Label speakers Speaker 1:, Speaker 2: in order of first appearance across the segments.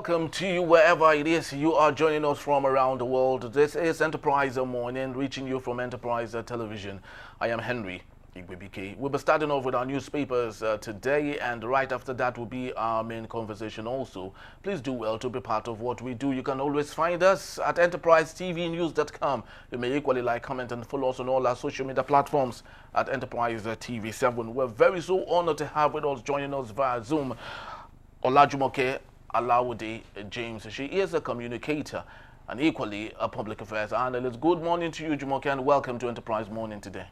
Speaker 1: welcome to you wherever it is you are joining us from around the world. This is Enterprise Morning, reaching you from Enterprise Television. I am Henry Igwebike. We'll be starting off with our newspapers today, and right after that will be our main conversation also. Please do well to be part of what we do. You can always find us at enterprisetvnews.com. You may equally like, comment, and follow us on all our social media platforms at Enterprise TV7. We're very so honored to have with us, joining us via Zoom, Olajumoke Alawode James. She is a communicator and equally a public affairs analyst. Good morning to you, Jumoke, and welcome to Enterprise Morning today.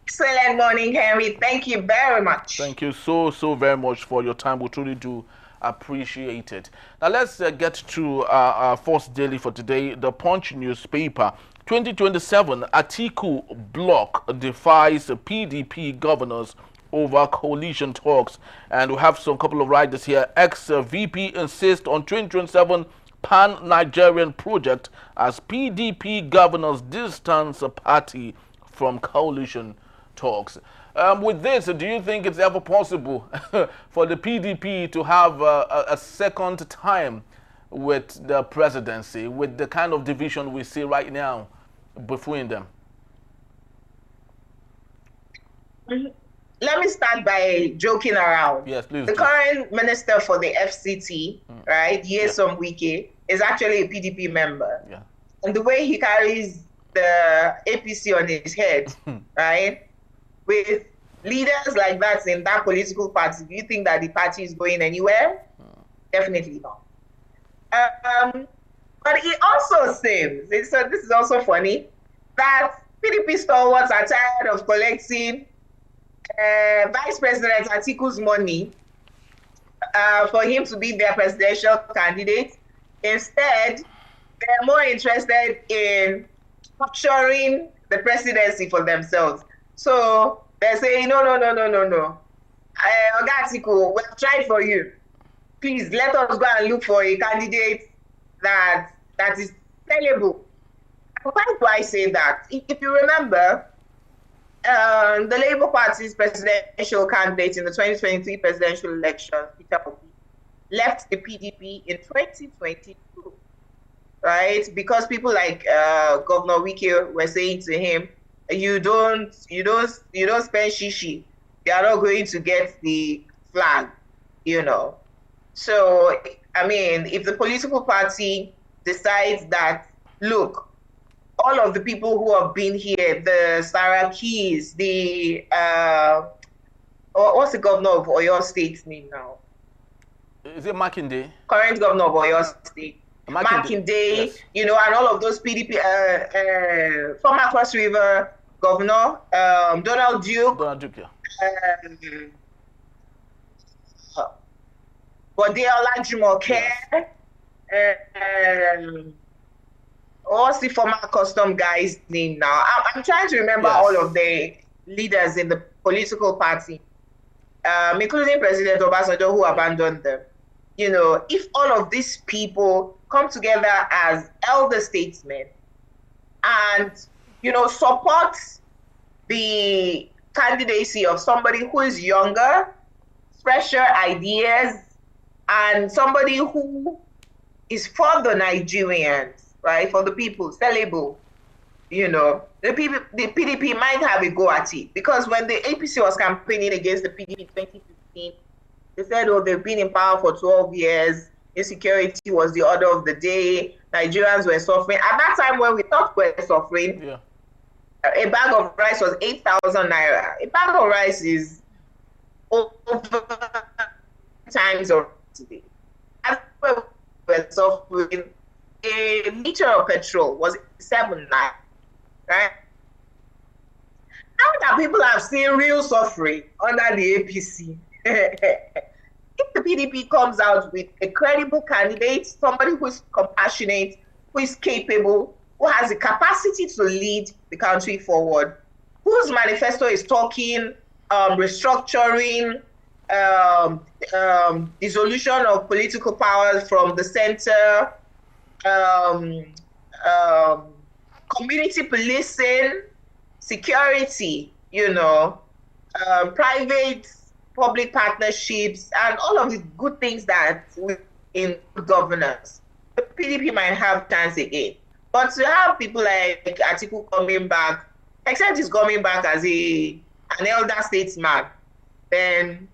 Speaker 2: Excellent morning, Henry. Thank you very much.
Speaker 1: Thank you so very much for your time. We truly do appreciate it. Now let's get to our first daily for today, the Punch newspaper. 2027 Atiku bloc defies PDP governors over coalition talks, and we have some couple of writers here. Ex-VP insists on 2027 pan-Nigerian project as PDP governors distance a party from coalition talks. With this, do you think it's ever possible for the PDP to have a second time with the presidency, with the kind of division we see right now between them?
Speaker 2: Let me start by joking around.
Speaker 1: Yes, please.
Speaker 2: The current minister for the FCT, right, Nyesom Wike, is actually a PDP member.
Speaker 1: Yeah.
Speaker 2: And the way he carries the APC on his head, right, with leaders like that in that political party, do you think that the party is going anywhere? Definitely not. But it also seems, so this is also funny, that PDP stalwarts are tired of collecting Vice President Atiku's money for him to be their presidential candidate. Instead, they're more interested in capturing the presidency for themselves. So they're saying, no. Oga Atiku, we've tried for you. Please let us go and look for a candidate that is sellable. Why do I say that? If you remember, the Labour Party's presidential candidate in the 2023 presidential election, Peter Obi, left the PDP in 2022, right? Because people like Governor Wike were saying to him, you don't spend shishi, they are not going to get the flag, you know. So, I mean, if the political party decides that, look, all of the people who have been here, the Sarakis, what's the governor of Oyo State's name now?
Speaker 1: Is it Makinde?
Speaker 2: Current governor of Oyo State. Makinde, yes. You know, and all of those PDP, former Cross River governor, Donald Duke.
Speaker 1: Donald Duke, yeah.
Speaker 2: Bode Olajumoke. What's the former custom guy's name now? I'm trying to remember all of the leaders in the political party, including President Obasanjo, who abandoned them. You know, if all of these people come together as elder statesmen and, you know, support the candidacy of somebody who is younger, fresher ideas, and somebody who is for the Nigerians, right, for the people, sellable, you know, the PDP might have a go at it. Because when the APC was campaigning against the PDP in 2015, they said, oh, they've been in power for 12 years, insecurity was the order of the day, Nigerians were suffering. At that time when we thought we were suffering, a bag of rice was 8,000 naira. A bag of rice is over times of today. As we were suffering, a liter of petrol was 7 naira, right? Now that people have seen real suffering under the APC, if the PDP comes out with a credible candidate, somebody who is compassionate, who is capable, who has the capacity to lead the country forward, whose manifesto is talking restructuring, dissolution of political powers from the center, community policing, security, you know, private public partnerships, and all of the good things that we in governance, the PDP might have chance again. But to have people like Atiku coming back, except he's coming back as an elder statesman, then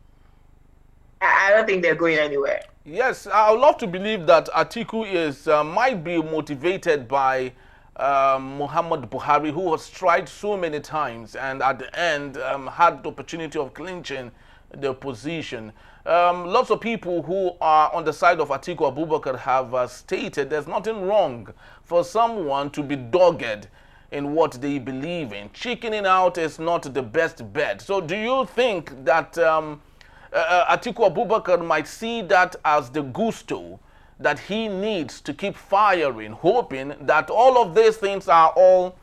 Speaker 2: I don't think they're going anywhere.
Speaker 1: Yes, I would love to believe that Atiku is might be motivated by Muhammad Buhari, who has tried so many times and at the end had the opportunity of clinching the position. Lots of people who are on the side of Atiku Abubakar have stated there's nothing wrong for someone to be dogged in what they believe in. Chickening out is not the best bet. So do you think that Atiku Abubakar might see that as the gusto that he needs to keep firing, hoping that all of these things are all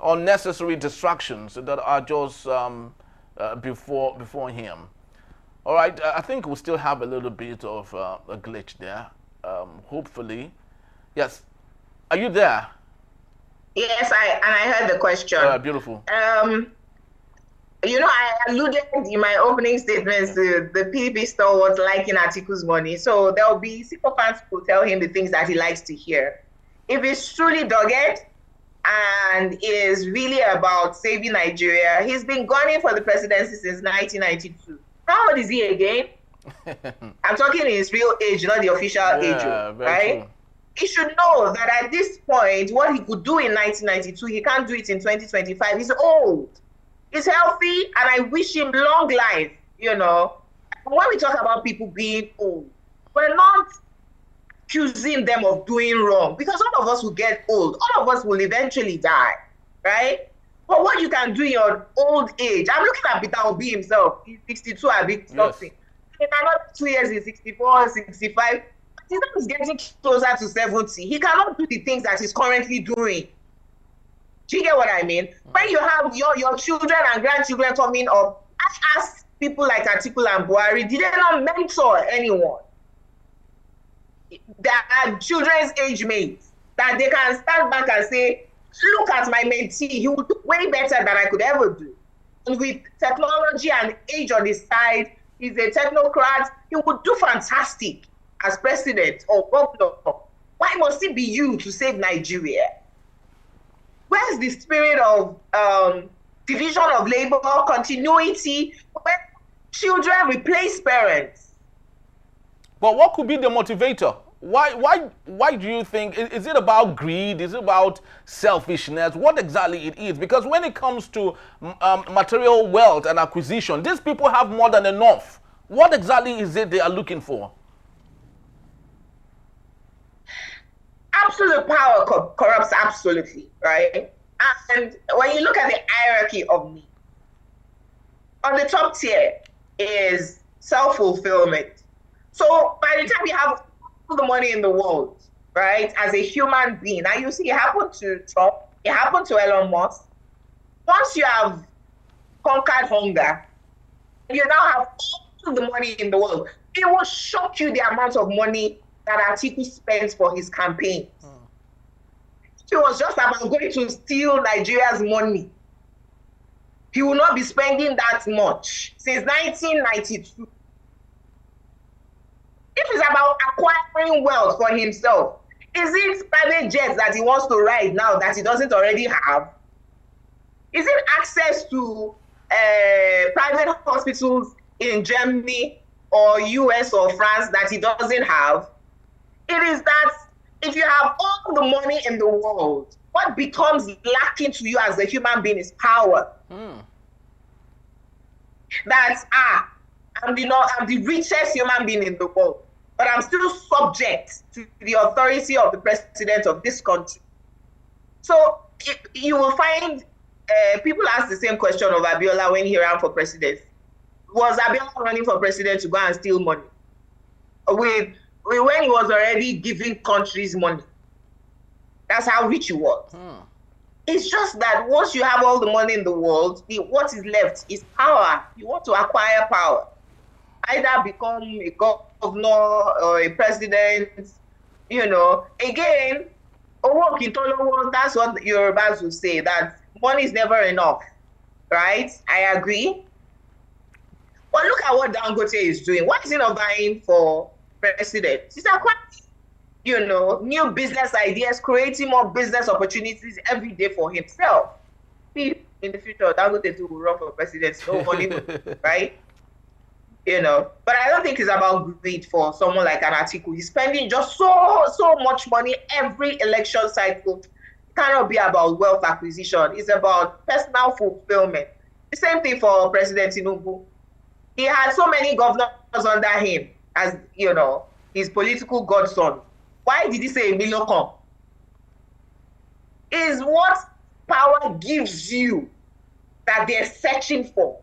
Speaker 1: unnecessary distractions that are just before him? All right, I think we still have a little bit of a glitch there. Hopefully, yes. Are you there?
Speaker 2: Yes, I heard the question.
Speaker 1: Beautiful.
Speaker 2: I alluded in my opening statements to the PDP stalwart liking Atiku's money. So there will be sycophants who tell him the things that he likes to hear. If he's truly dogged and is really about saving Nigeria, he's been gunning for the presidency since 1992. How old is he again? I'm talking in his real age, not the official age, right? True. He should know that at this point, what he could do in 1992, he can't do it in 2025. He's old. He's healthy, and I wish him long life, When we talk about people being old, we're not accusing them of doing wrong, because all of us will get old. All of us will eventually die, right? But what you can do in your old age, I'm looking at Peter Obi himself. He's 62, I big something. In another 2 years, he's 64, 65. He's getting closer to 70. He cannot do the things that he's currently doing. Do you get what I mean? When you have your children and grandchildren coming up, ask people like Atiku and Buhari, did they not mentor anyone? Their children's age mates, that they can stand back and say, look at my mentee, he will do way better than I could ever do. And with technology and age on his side, he's a technocrat, he would do fantastic as president or governor. Why must it be you to save Nigeria? Where's the spirit of division of labor, continuity, when children replace parents?
Speaker 1: But what could be the motivator? Why do you think? Is it about greed? Is it about selfishness? What exactly it is? Because when it comes to material wealth and acquisition, these people have more than enough. What exactly is it they are looking for?
Speaker 2: Absolute power corrupts absolutely, right? And when you look at the hierarchy of need, on the top tier is self-fulfillment. So by the time you have all the money in the world, right, as a human being, now you see it happened to Trump, it happened to Elon Musk. Once you have conquered hunger, you now have all the money in the world. It will shock you the amount of money that Atiku spends for his campaign. It was just about going to steal Nigeria's money. He will not be spending that much since 1992. If it's about acquiring wealth for himself, is it private jets that he wants to ride now that he doesn't already have? Is it access to private hospitals in Germany or US or France that he doesn't have? It is that if you have all the money in the world, what becomes lacking to you as a human being is power. That's I'm the richest human being in the world, but I'm still subject to the authority of the president of this country. So you will find people ask the same question of Abiola when he ran for president. Was Abiola running for president to go and steal money? When he was already giving countries money. That's how rich he was. It's just that once you have all the money in the world, what is left is power. You want to acquire power. Either become a governor or a president, Again, that's what the Yorubas will say, that money is never enough, right? I agree. But look at what Dangote is doing. Why is he not vying for president? He's acquiring, new business ideas, creating more business opportunities every day for himself. In the future, Dangote will run for president. No money, right? But I don't think it's about greed for someone like an Atiku. He's spending just so much money every election cycle. It cannot be about wealth acquisition. It's about personal fulfillment. The same thing for President Tinubu. He had so many governors under him as, his political godson. Why did he say Emilio come? Is what power gives you that they're searching for.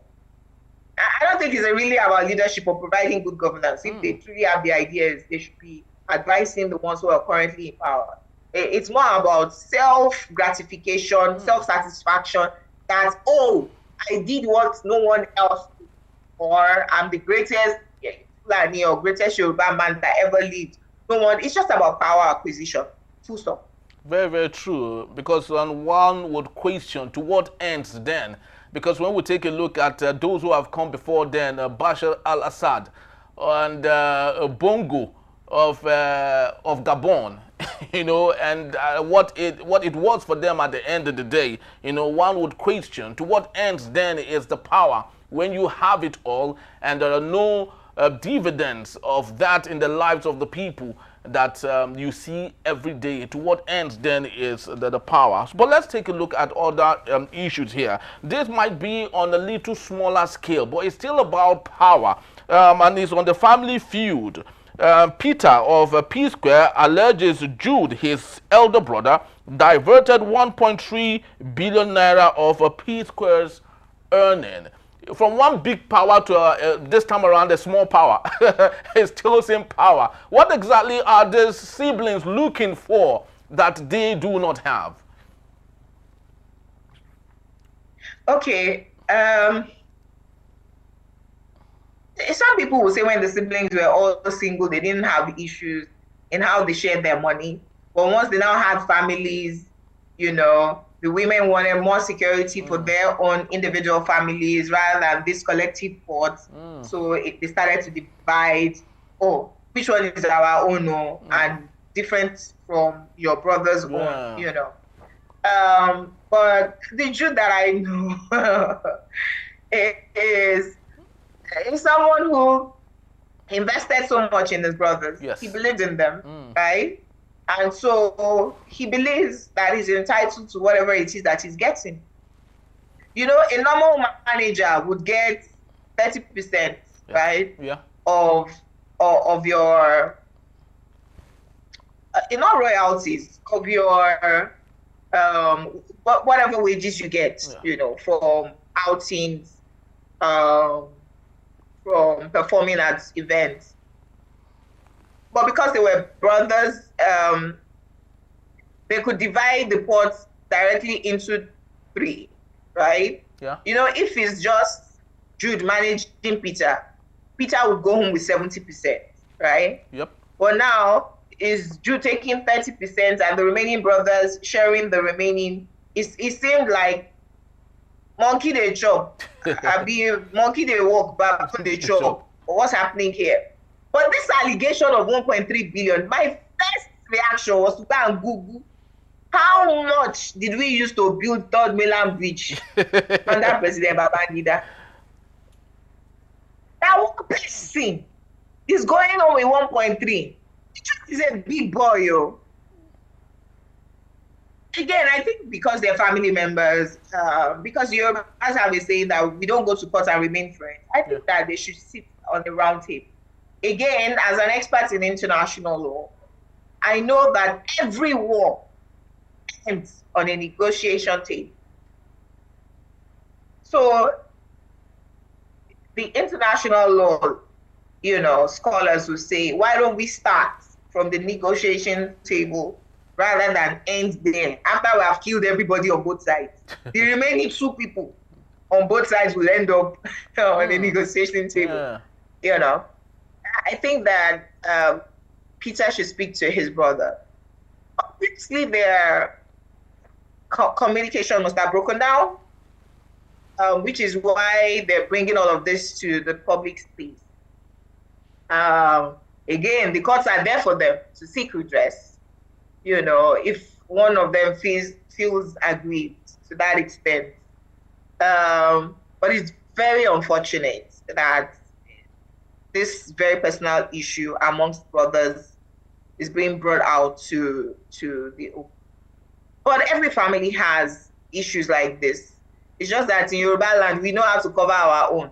Speaker 2: I don't think it's really about leadership or providing good governance. If they truly have the ideas, they should be advising the ones who are currently in power. It's more about self-gratification, self-satisfaction, that, I did what no one else did, or I'm the greatest Fulani or greatest Yoruba man that ever lived. No one. It's just about power acquisition. Full stop.
Speaker 1: Very, very true. Because one would question to what ends then. Because when we take a look at those who have come before then, Bashar al-Assad and Bongo of Gabon, and what it was for them at the end of the day, one would question to what ends then is the power when you have it all and there are no dividends of that in the lives of the people that you see every day. To what ends then is the power. But let's take a look at other issues here. This might be on a little smaller scale, but it's still about power, and it's on the family feud. Peter of P Square alleges Jude, his elder brother, diverted 1.3 billion naira of P Square's earning. From one big power to this time around a small power. It's still the same power. What exactly are these siblings looking for that they do not have?
Speaker 2: Okay. Some people will say when the siblings were all single, they didn't have issues in how they shared their money. But once they now had families, the women wanted more security for their own individual families rather than this collective pot. So they started to divide, which one is our own, and different from your brother's own, But the Jude that I know is someone who invested so much in his brothers.
Speaker 1: Yes.
Speaker 2: He believed in them, right? And so he believes that he's entitled to whatever it is that he's getting. A normal manager would get 30%, right?
Speaker 1: Yeah.
Speaker 2: Of your, not royalties, of your, whatever wages you get, from outings, from performing at events. But because they were brothers, they could divide the pot directly into 3, right?
Speaker 1: Yeah.
Speaker 2: If it's just Jude managing Peter would go home with 70%, right?
Speaker 1: Yep.
Speaker 2: But now is Jude taking 30% and the remaining brothers sharing the remaining. It seemed like monkey they chop. Monkey they walk back to the chop. What's happening here? But this allegation of 1.3 billion, my first reaction was to go and Google how much did we use to build Third Mainland Bridge under President Babangida. That one person is going on with 1.3. He's a big boy, yo. Again, I think because they're family members, because Yorubas have a saying that we don't go to court and remain friends. I think that they should sit on the round table. Again, as an expert in international law, I know that every war ends on a negotiation table. So the international law, scholars will say, why don't we start from the negotiation table rather than end there after we have killed everybody on both sides? The remaining 2 people on both sides will end up on the negotiation table. I think that Peter should speak to his brother. Obviously, their communication must have broken down. which is why they're bringing all of this to the public space. Again, the courts are there for them to seek redress. If one of them feels aggrieved to that extent. But it's very unfortunate that this very personal issue amongst brothers is being brought out to the open. But every family has issues like this. It's just that in Yoruba land, we know how to cover our own.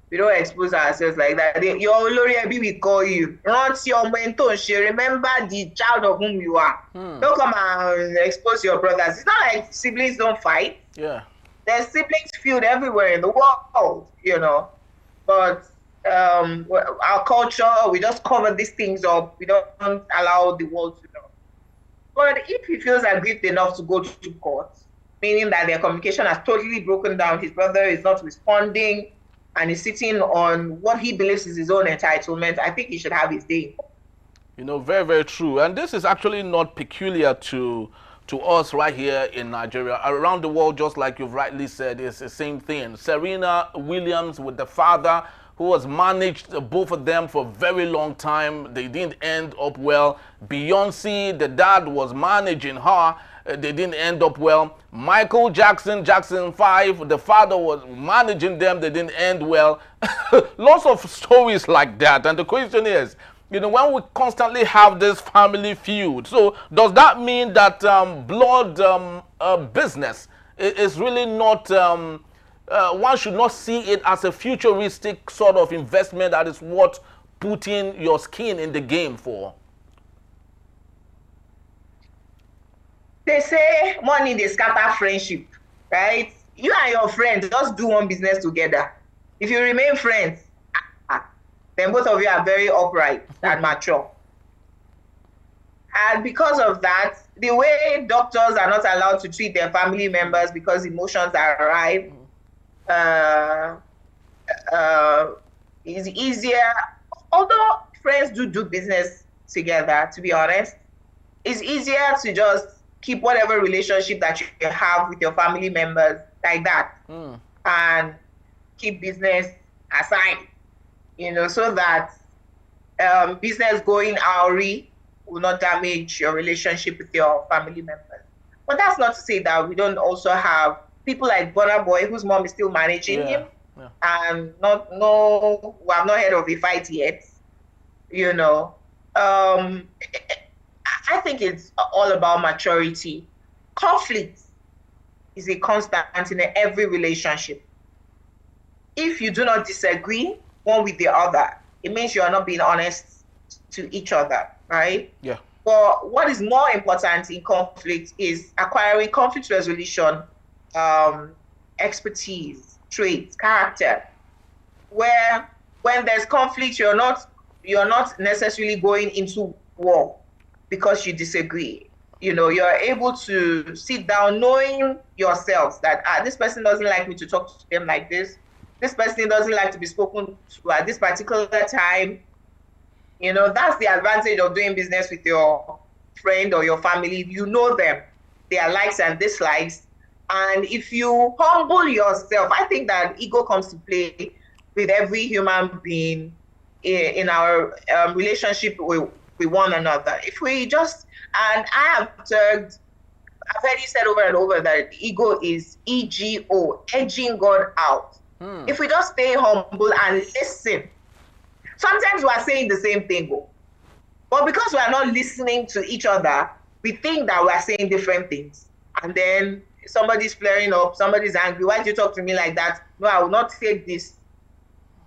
Speaker 2: We don't expose ourselves like that. Your Olori Ebi will call you. Remember the child of whom you are. Don't come and expose your brothers. It's not like siblings don't fight.
Speaker 1: Yeah.
Speaker 2: There's siblings feud everywhere in the world, But our culture, we just cover these things up. We don't allow the world to know. But if he feels aggrieved enough to go to court, meaning that their communication has totally broken down, his brother is not responding, and is sitting on what he believes is his own entitlement, I think he should have his day.
Speaker 1: Very, very true. And this is actually not peculiar to us right here in Nigeria. Around the world, just like you've rightly said, it's the same thing. Serena Williams with the father, who has managed both of them for a very long time. They didn't end up well. Beyonce, the dad was managing her. They didn't end up well. Michael Jackson 5, the father was managing them. They didn't end well. Lots of stories like that. And the question is, when we constantly have this family feud, so does that mean that blood business is really not, one should not see it as a futuristic sort of investment that is worth putting your skin in the game for?
Speaker 2: They say money they scatter friendship, right? You and your friends just do one business together. If you remain friends, then both of you are very upright and mature. And because of that, the way doctors are not allowed to treat their family members because emotions are rife, is easier. Although friends do business together, to be honest, it's easier to just keep whatever relationship that you have with your family members like that and keep business aside, so that business going awry will not damage your relationship with your family members. But that's not to say that we don't also have people like Burna Boy, whose mom is still managing him, and we have not heard of a fight yet. I think it's all about maturity. Conflict is a constant in every relationship. If you do not disagree one with the other, it means you are not being honest to each other, right?
Speaker 1: Yeah.
Speaker 2: But what is more important in conflict is acquiring conflict resolution, expertise, traits, character. Where when there's conflict, you're not necessarily going into war because you disagree. You're able to sit down knowing yourselves that this person doesn't like me to talk to them like this. This person doesn't like to be spoken to at this particular time. That's the advantage of doing business with your friend or your family. You know them, their likes and dislikes. And if you humble yourself, I think that ego comes to play with every human being in our relationship with one another. If we just, and I've heard you said over and over that ego is EGO, edging God out. If we just stay humble and listen, sometimes we are saying the same thing, but because we are not listening to each other, we think that we are saying different things. And then somebody's flaring up, somebody's angry. Why did you talk to me like that? No, I will not take this.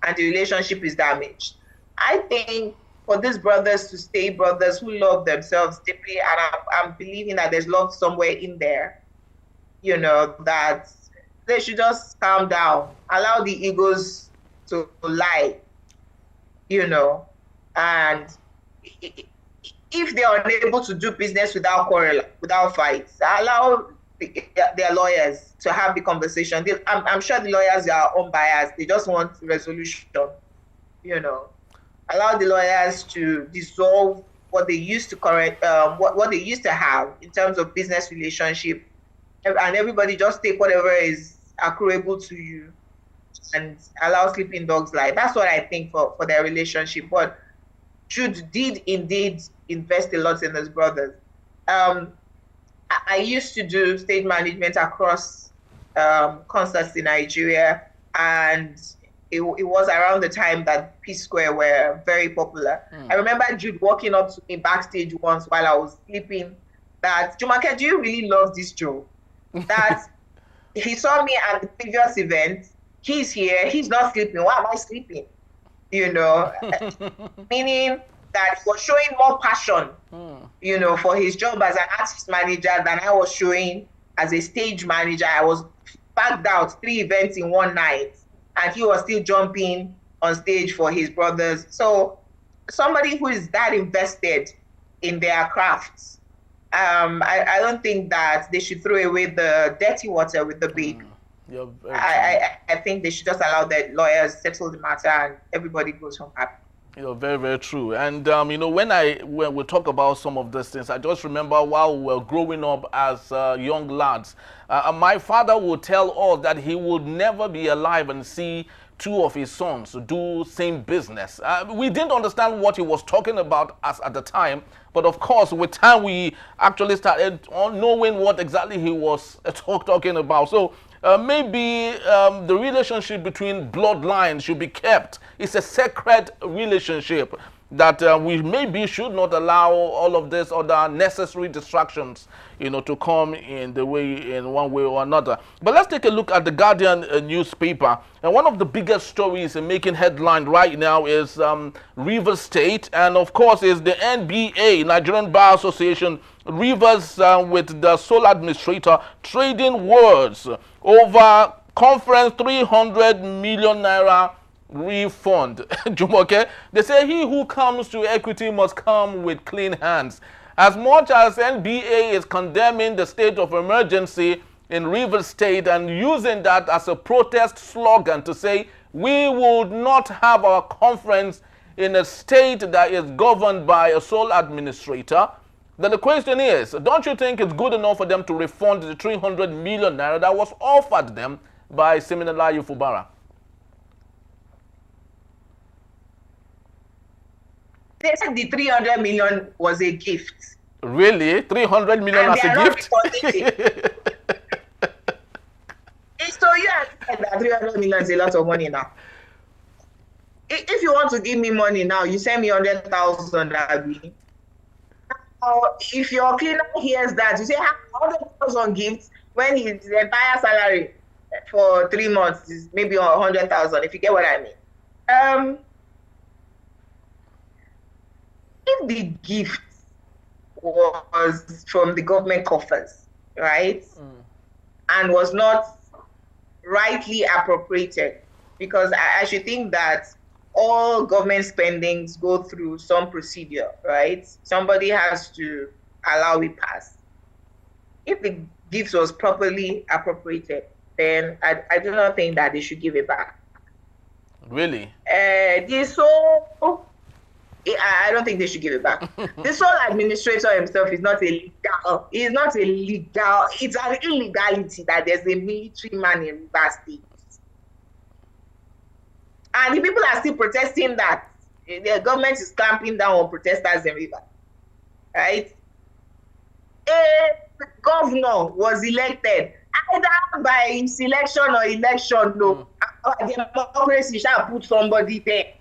Speaker 2: And the relationship is damaged. I think for these brothers to stay brothers who love themselves deeply, and I'm believing that there's love somewhere in there, that they should just calm down, allow the egos to lie, and if they are unable to do business without quarrel, without fights, allow their lawyers to have the conversation. I'm sure the lawyers are unbiased. They just want resolution, Allow the lawyers to dissolve what they used to correct, what they used to have in terms of business relationship, and everybody just take whatever is accruable to you and allow sleeping dogs lie. That's what I think for their relationship. But Jude did indeed invest a lot in his brothers. I used to do stage management across concerts in Nigeria, and it was around the time that P Square were very popular. I remember Jude walking up to me backstage once while I was sleeping that, Jumake, do you really love this Joe? That he saw me at the previous event, he's here, he's not sleeping, why am I sleeping? You know, meaning that he was showing more passion, you know, for his job as an artist manager than I was showing as a stage manager. I was packed out 3 events in one night, and he was still jumping on stage for his brothers. So somebody who is that invested in their crafts, I don't think that they should throw away the dirty water with the baby. I think they should just allow their lawyers settle the matter and everybody goes home happy.
Speaker 1: Very, very true. And, when we talk about some of these things, I just remember while we were growing up as young lads, my father would tell us that he would never be alive and see 2 of his sons do same business. We didn't understand what he was talking about us at the time, but of course, with time, we actually started knowing what exactly he was talking about. So maybe the relationship between bloodlines should be kept. It's a sacred relationship that we maybe should not allow all of these other necessary distractions, to come in one way or another. But let's take a look at the Guardian newspaper. And one of the biggest stories making headline right now is Rivers State, and of course is the NBA, Nigerian Bar Association, Rivers with the sole administrator trading words over conference 300 million naira refund. Jumoke, they say he who comes to equity must come with clean hands. As much as NBA is condemning the state of emergency in Rivers State and using that as a protest slogan to say we would not have our conference in a state that is governed by a sole administrator, then the question is, don't you think it's good enough for them to refund the 300 million naira that was offered them by Siminalayi Fubara?
Speaker 2: They said the 300 million was a gift.
Speaker 1: Really? 300 million
Speaker 2: and
Speaker 1: as a gift?
Speaker 2: So you understand that 300 million is a lot of money now. If you want to give me money now, you send me 100,000. Now, if your cleaner hears that, you say 100,000 gifts when his entire salary for 3 months is maybe 100,000. If you get what I mean. If the gift was from the government coffers, right, and was not rightly appropriated, because I should think that all government spendings go through some procedure, right? Somebody has to allow it pass. If the gift was properly appropriated, then I do not think that they should give it back.
Speaker 1: Really?
Speaker 2: I don't think they should give it back. The sole administrator himself is not illegal. He's not illegal. It's an illegality that there's a military man in Rivers State. And the people are still protesting that the government is clamping down on protesters in Rivers. Right? A governor was elected either by selection or election. No, democracy shall put somebody there.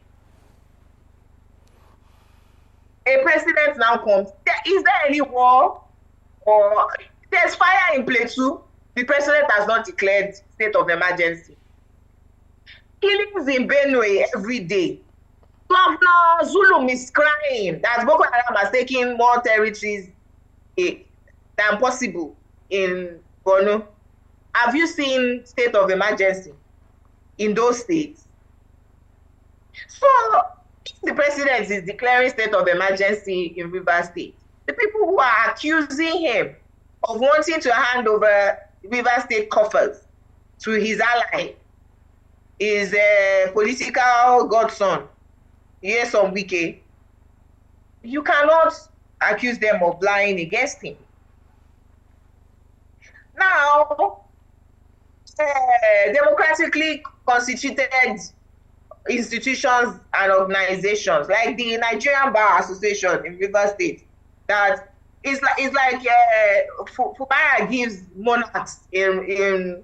Speaker 2: A president now comes. Is there any war? Or there's fire in Plateau? The president has not declared state of emergency. Killings in Benue every day. Governor Zulum is crying that Boko Haram has taken more territories than possible in Borno. Have you seen state of emergency in those states? So, if the president is declaring state of emergency in Rivers State, the people who are accusing him of wanting to hand over Rivers State coffers to his ally is a political godson, Nyesom Wike. You cannot accuse them of lying against him. Now, democratically constituted institutions and organizations like the Nigerian Bar Association in Rivers State, that it's like Fubara gives monarchs in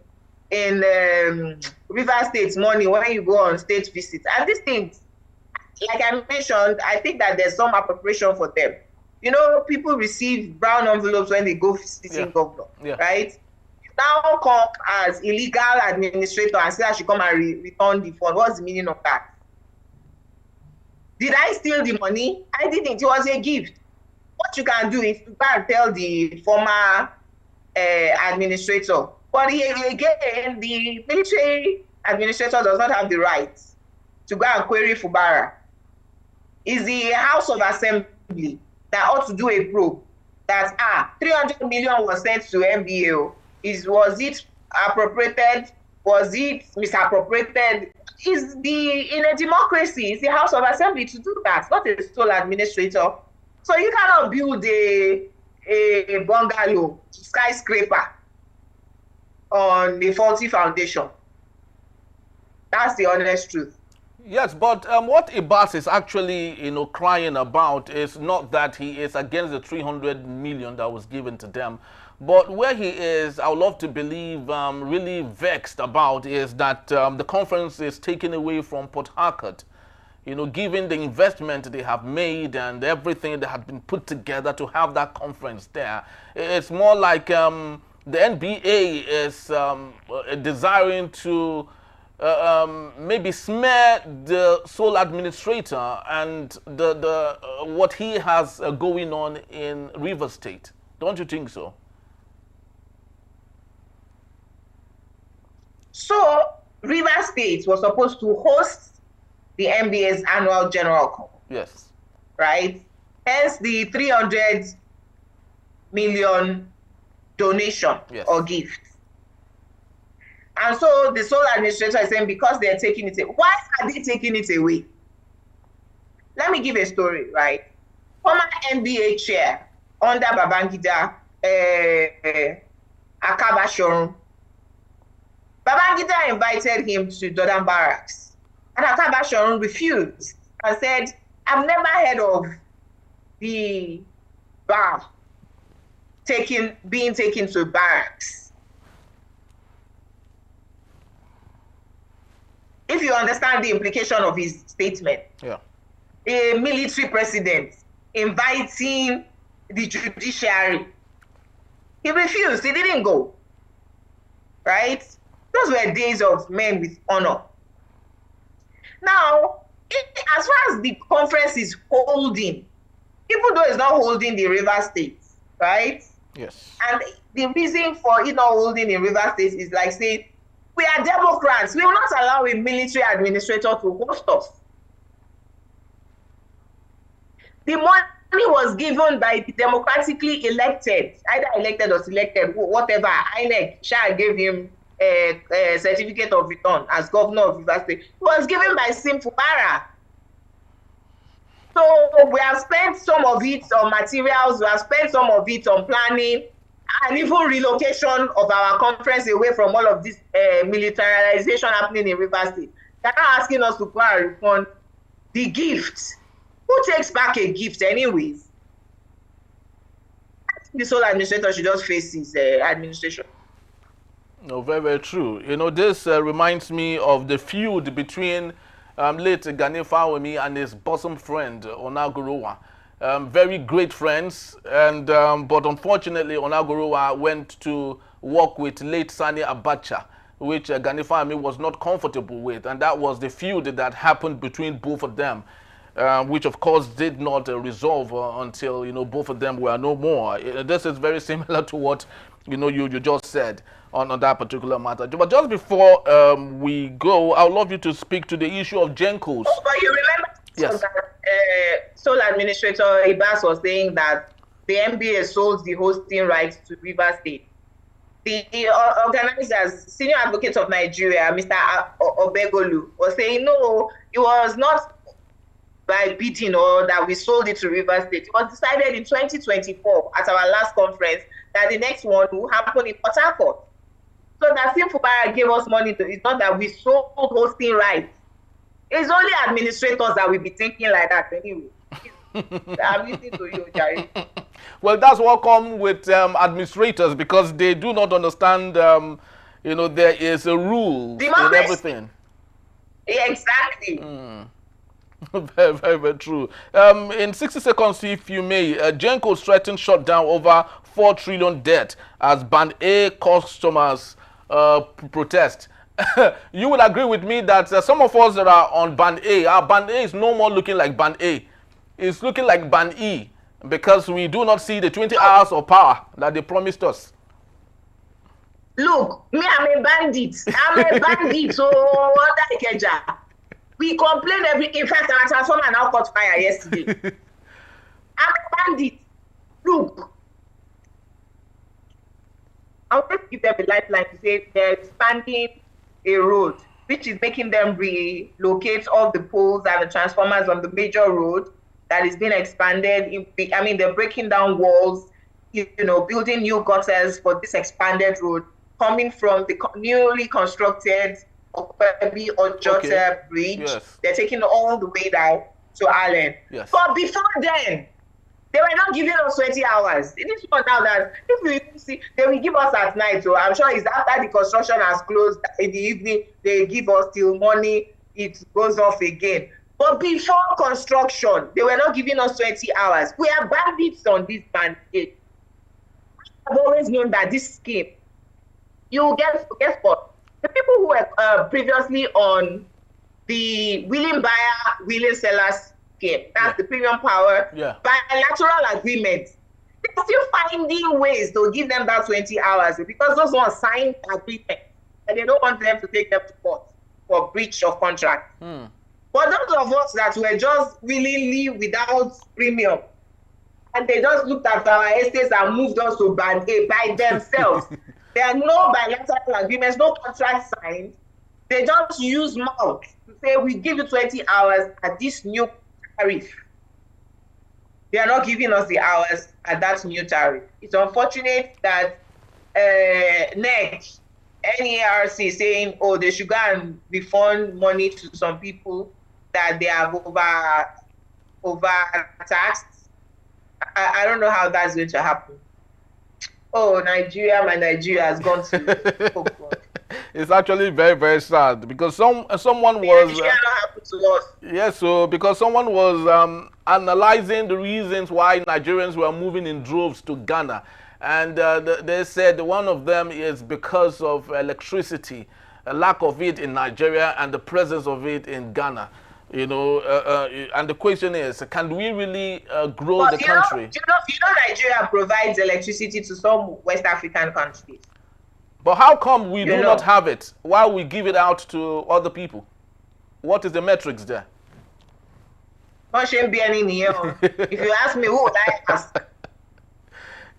Speaker 2: Rivers State money when you go on state visits. And these things, like I mentioned, I think that there's some appropriation for them. You know, people receive brown envelopes when they go visiting governor, right? Now come as illegal administrator and say I should come and return the fund. What's the meaning of that? Did I steal the money? I didn't. It was a gift. What you can do is to go and tell the former administrator. But again, the military administrator does not have the right to go and query Fubara. It's the House of Assembly that ought to do a probe that 300 million was sent to MBA. Was it appropriated? Was it misappropriated? In a democracy, it's the House of Assembly to do that, not a sole administrator. So you cannot build a bungalow, skyscraper on a faulty foundation. That's the honest truth.
Speaker 1: Yes, but what Ibas is actually, crying about is not that he is against the 300 million that was given to them, but where he is, I would love to believe, really vexed about is that the conference is taken away from Port Harcourt. Given the investment they have made and everything that had been put together to have that conference there, it's more like the NBA is desiring to maybe smear the sole administrator and the what he has going on in Rivers State. Don't you think so?
Speaker 2: So Rivers State was supposed to host the NBA's annual general call.
Speaker 1: Yes.
Speaker 2: Right? Hence the 300 million donation or gift. And so the sole administrator is saying because they're taking it away. Why are they taking it away? Let me give a story, right? Former NBA chair under Babangida, Akaba Shorun. Babangida invited him to Jordan Barracks. And Akaba Shorun refused and said, I've never heard of the bar being taken to barracks. If you understand the implication of his statement, a military president inviting the judiciary, he refused, he didn't go, right? Those were days of men with honor. Now, as far as the conference is holding, even though it's not holding the River State, right?
Speaker 1: Yes.
Speaker 2: And the reason for it not holding in River State is like saying, we are Democrats. We will not allow a military administrator to host us. The money was given by the democratically elected, either elected or selected, whatever. INEC shall gave him a certificate of return as governor of Rivers State. It was given by Sim Fubara. So we have spent some of it on materials, we have spent some of it on planning, and even relocation of our conference away from all of this militarization happening in Rivers State. They're not asking us to go and refund the gift. Who takes back a gift anyways? I think the sole administrator should just face his administration.
Speaker 1: No, very, very true. This reminds me of the feud between late Gani Fawemi and his bosom friend, Onagorowa. Very great friends, and but unfortunately, Onagorowa went to work with late Sani Abacha, which Gani Fawemi was not comfortable with, and that was the feud that happened between both of them, which of course did not resolve until both of them were no more. This is very similar to what you just said on that particular matter. But just before we go, I would love you to speak to the issue of Gencos.
Speaker 2: Oh, but you remember that sole administrator Ibas was saying that the NBA sold the hosting rights to Rivers State. The organizers, Senior Advocate of Nigeria, Mr. Obegolu, was saying no, it was not by bidding or that we sold it to Rivers State. It was decided in 2024 at our last conference that the next one will happen in Port Harcourt. So that Sim Fubara gave us money to, it's not that we sold hosting rights. It's only administrators that will be thinking like that anyway. I'm listening to you, Jerry.
Speaker 1: Well, that's what comes with administrators, because they do not understand, there is a rules in
Speaker 2: Democracy.
Speaker 1: everything.
Speaker 2: Yeah, exactly.
Speaker 1: Very, very, very true. In 60 seconds, if you may, Genco threatened shutdown over 4 trillion debt as Band A customers protest. You will agree with me that some of us that are on Band A, our Band A is no more looking like Band A. It's looking like Band E, because we do not see the 20 hours of power that they promised us.
Speaker 2: Look, me, I'm a bandit. So under Ikeja. We complain in fact, our transformer now caught fire yesterday. I'm a bandit. Look, I'll just give them a lifeline to say they're expanding a road, which is making them relocate all the poles and the transformers on the major road that is being expanded. They're breaking down walls, building new gutters for this expanded road coming from the newly constructed Okpebi or Jota Bridge. Yes. They're taking all the way down to Allen.
Speaker 1: Yes.
Speaker 2: But before then, they were not giving us 20 hours. It is not now that if you see, they will give us at night. So I'm sure it's after the construction has closed in the evening, they give us till morning, it goes off again. But before construction, they were not giving us 20 hours. We are bandits on this bandit. I've always known that this scheme, you guess what? The people who were previously on the willing buyer, willing seller scheme, that's the premium power, bilateral agreement, they're still finding ways to give them that 20 hours because those ones signed agreement and they don't want them to take them to court for breach of contract. But those of us that were just willingly without premium, and they just looked at our estates and moved us to Band A by themselves. There are no bilateral agreements, no contract signed. They just use mouth to say, we give you 20 hours at this new tariff. They are not giving us the hours at that new tariff. It's unfortunate that NERC saying, they should go and refund money to some people that they have over taxed. I don't know how that's going to happen. Oh, my Nigeria has gone to. Oh God.
Speaker 1: It's actually very, very sad because someone was.
Speaker 2: Happened to us.
Speaker 1: Yes, so because someone was analyzing the reasons why Nigerians were moving in droves to Ghana, and they said one of them is because of electricity, a lack of it in Nigeria and the presence of it in Ghana. And the question is, can we really grow the country?
Speaker 2: Nigeria provides electricity to some West African countries.
Speaker 1: But how come we do not have it while we give it out to other people? What is the metrics there?
Speaker 2: If you ask me, who would I ask?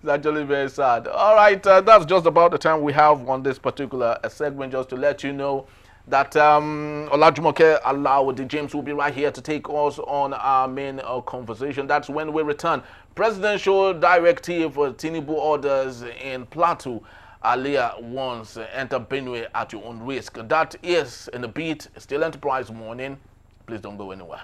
Speaker 1: It's actually very sad. All right, that's just about the time we have on this particular segment, just to let you know that Olajumoke Alawode James will be right here to take us on our main conversation. That's when we return. Presidential directive for Tinubu orders in Plateau. Aliyah wants enter Benue at your own risk. That is in the beat. Still Enterprise Morning. Please don't go anywhere.